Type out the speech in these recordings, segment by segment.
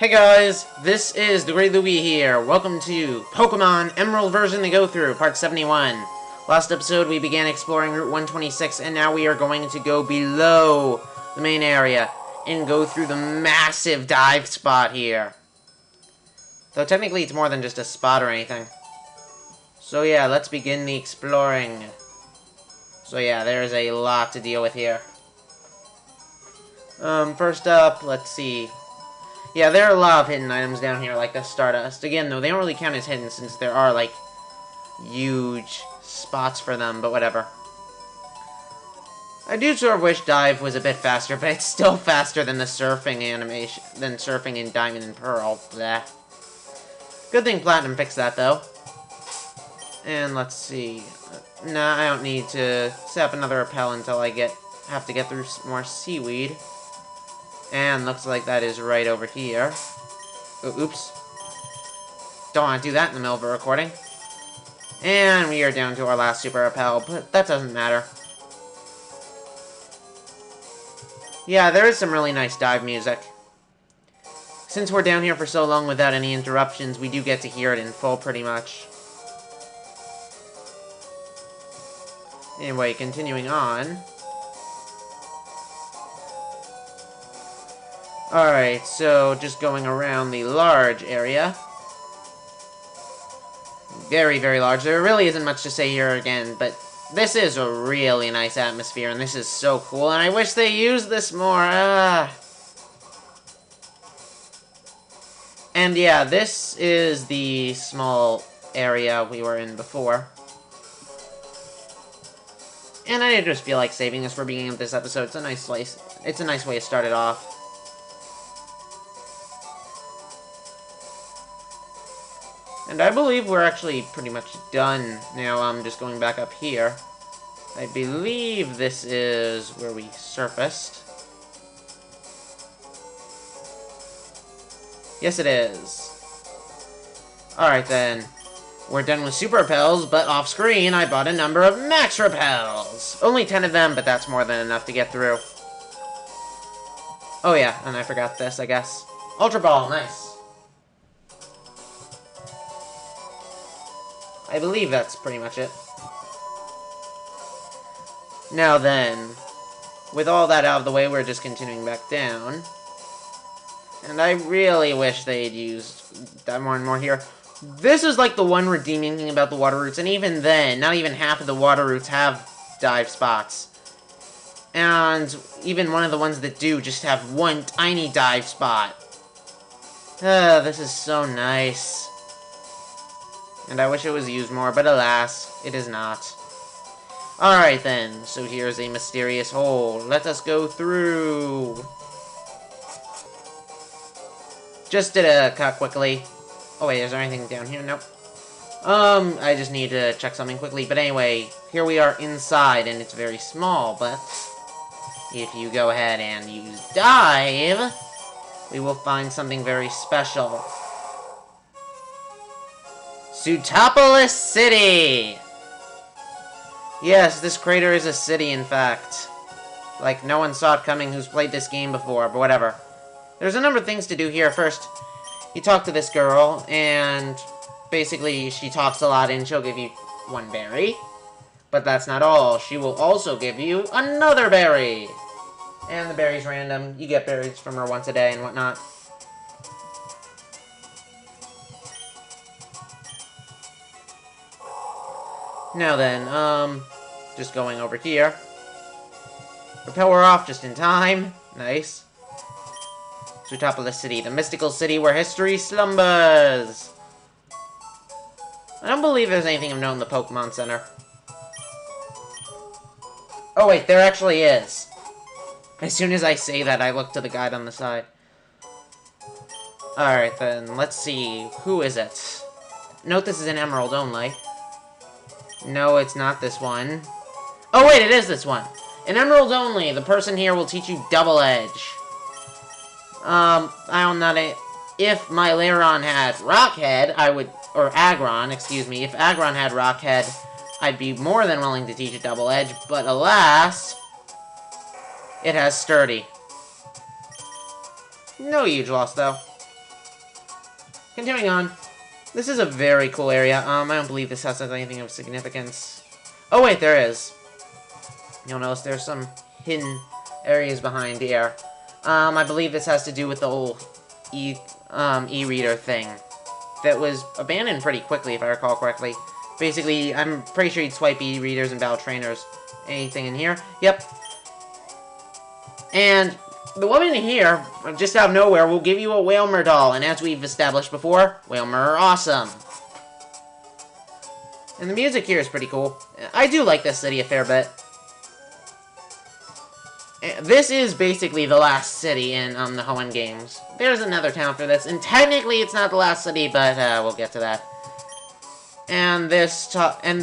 Hey guys, this is the Great Louie here. Welcome to Pokemon Emerald Version to Go Through, Part 71. Last episode we began exploring Route 126, and now we are going to go below the main area and go through the massive dive spot here. Though technically it's more than just a spot or anything. So yeah, let's begin the exploring. So yeah, there's a lot to deal with here. First up, let's see. Yeah, there are a lot of hidden items down here, like the Stardust. Again, though, they don't really count as hidden since there are, like, huge spots for them, but whatever. I do sort of wish Dive was a bit faster, but it's still faster than the surfing animation, than surfing in Diamond and Pearl. Bleh. Good thing Platinum fixed that, though. And let's see. Nah, I don't need to set up another rappel until I have to get through more seaweed. And looks like that is right over here. Oh, oops. Don't want to do that in the middle of a recording. And we are down to our last super rappel, but that doesn't matter. Yeah, there is some really nice dive music. Since we're down here for so long without any interruptions, we do get to hear it in full pretty much. Anyway, continuing on. Alright, so just going around the large area. Very, very large. There really isn't much to say here again, but this is a really nice atmosphere, and this is so cool, and I wish they used this more. And yeah, this is the small area we were in before. And I just feel like saving this for beginning of this episode. It's a nice place. It's a nice way to start it off. And I believe we're actually pretty much done now. I'm just going back up here. I believe this is where we surfaced. Yes, it is. Alright then. We're done with super repels, but off screen I bought a number of max repels. Only 10 of them, but that's more than enough to get through. Oh yeah, and I forgot this, I guess. Ultra Ball, nice. I believe that's pretty much it. Now then, with all that out of the way, we're just continuing back down. And I really wish they'd used that more and more here. This is like the one redeeming thing about the water routes, and even then, not even half of the water routes have dive spots. And even one of the ones that do just have one tiny dive spot. This is so nice. And I wish it was used more, but alas, it is not. Alright then, so here's a mysterious hole. Let us go through. Just did a cut quickly. Oh wait, is there anything down here? Nope. I just need to check something quickly. But anyway, here we are inside, and it's very small, but if you go ahead and use dive, we will find something very special. Sootopolis City! Yes, this crater is a city, in fact. Like, no one saw it coming who's played this game before, but whatever. There's a number of things to do here. First, you talk to this girl, and basically she talks a lot, and she'll give you one berry. But that's not all. She will also give you another berry! And the berry's random. You get berries from her once a day and whatnot. Now then, just going over here. Repel her off just in time. Nice. Sootopolis City, the mystical city where history slumbers. I don't believe there's anything of note in the Pokemon Center. Oh wait, there actually is. As soon as I say that, I look to the guide on the side. Alright then, let's see. Who is it? Note this is an Emerald only. No, it's not this one. Oh, wait, it is this one. In Emerald only, the person here will teach you Double Edge. I don't know. If my Lairon had Rockhead, I would... Or Aggron, excuse me. If Aggron had Rockhead, I'd be more than willing to teach it Double Edge. But alas, it has Sturdy. No huge loss, though. Continuing on. This is a very cool area. I don't believe this house has anything of significance. Oh wait, there is. You'll notice there's some hidden areas behind here. I believe this has to do with the whole e-reader thing that was abandoned pretty quickly, if I recall correctly. Basically, I'm pretty sure you'd swipe e-readers and battle trainers. Anything in here? Yep. And the woman here, just out of nowhere, will give you a Whalmer doll. And as we've established before, Whalmer are awesome. And the music here is pretty cool. I do like this city a fair bit. This is basically the last city in the Hoenn games. There's another town for this, and technically it's not the last city, but we'll get to that. And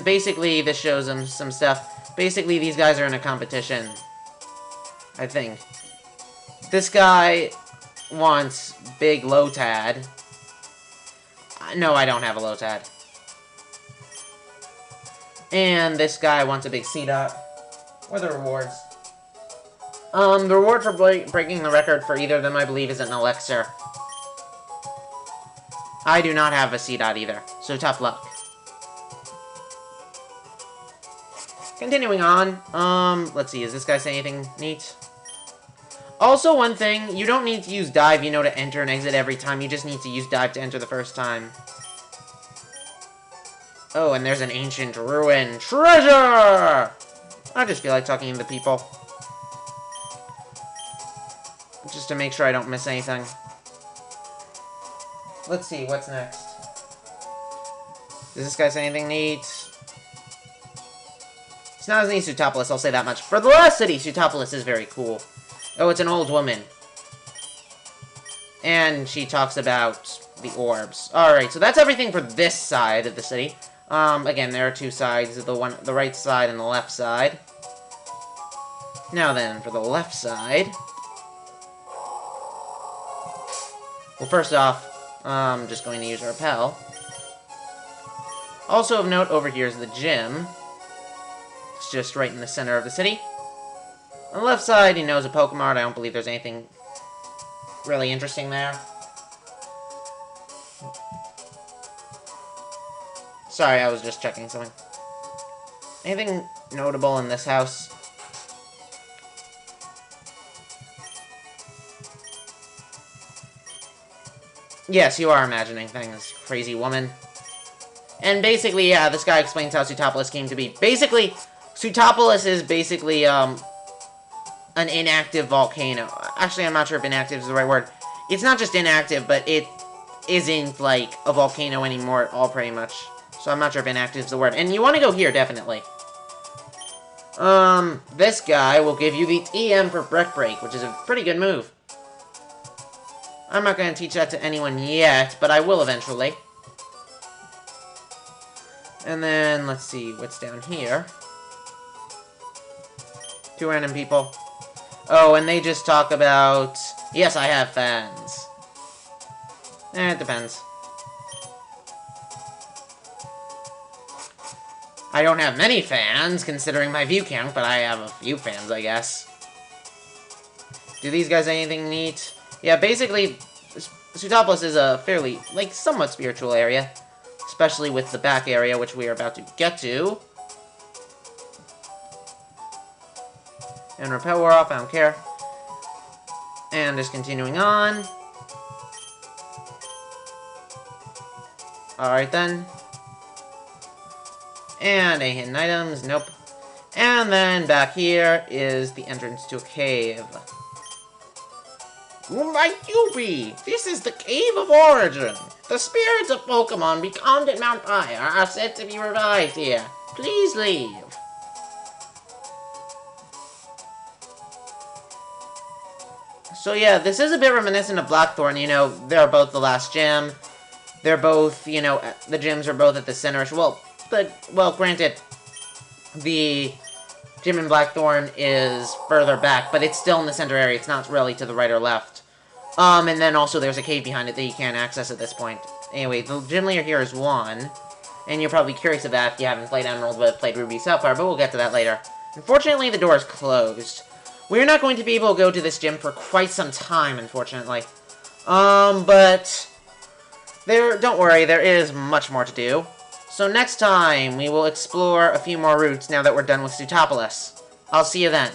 basically this shows them some stuff. Basically, these guys are in a competition, I think. This guy wants big Lotad. No, I don't have a Lotad. And this guy wants a big C-Dot. What are the rewards? The reward for breaking the record for either of them, I believe, is an elixir. I do not have a C-Dot either, so tough luck. Continuing on, let's see, is this guy saying anything neat? Also, one thing, you don't need to use dive, to enter and exit every time. You just need to use dive to enter the first time. Oh, and there's an ancient ruin. Treasure! I just feel like talking to the people. Just to make sure I don't miss anything. Let's see, what's next? Does this guy say anything neat? It's not as neat as Sootopolis, I'll say that much. For the last city, Sootopolis is very cool. Oh, it's an old woman. And she talks about the orbs. Alright, so that's everything for this side of the city. Again, there are two sides, the right side and the left side. Now then, for the left side... Well, first off, I'm just going to use a repel. Also of note, over here is the gym. It's just right in the center of the city. On the left side, he knows a Pokemon. I don't believe there's anything really interesting there. Sorry, I was just checking something. Anything notable in this house? Yes, you are imagining things, crazy woman. And basically, yeah, this guy explains how Sootopolis came to be. Basically, Sootopolis is basically, an inactive volcano. Actually, I'm not sure if inactive is the right word. It's not just inactive, but it isn't, like, a volcano anymore at all, pretty much. So I'm not sure if inactive is the word. And you want to go here, definitely. This guy will give you the TM for Brick Break, which is a pretty good move. I'm not going to teach that to anyone yet, but I will eventually. And then, let's see, what's down here? Two random people. Oh, and they just talk about... Yes, I have fans. It depends. I don't have many fans, considering my view count, but I have a few fans, I guess. Do these guys anything neat? Yeah, basically, Sootopolis is a fairly, like, somewhat spiritual area. Especially with the back area, which we are about to get to. And repel war off, I don't care. And just continuing on. Alright then. And any hidden items? Nope. And then back here is the entrance to a cave. My Yubi! This is the Cave of Origin! The spirits of Pokemon becalmed at Mount Fire are said to be revived here. Please leave. So yeah, this is a bit reminiscent of Blackthorn, they're both the last gym. They're both, the gyms are both at the center. Well, granted, the gym in Blackthorn is further back, but it's still in the center area. It's not really to the right or left. And then also there's a cave behind it that you can't access at this point. Anyway, the gym leader here is Juan, and you're probably curious of that if you haven't played Emerald but played Ruby so far, but we'll get to that later. Unfortunately, the door is closed. We're not going to be able to go to this gym for quite some time, unfortunately. But Don't worry, there is much more to do. So next time, we will explore a few more routes now that we're done with Sootopolis. I'll see you then.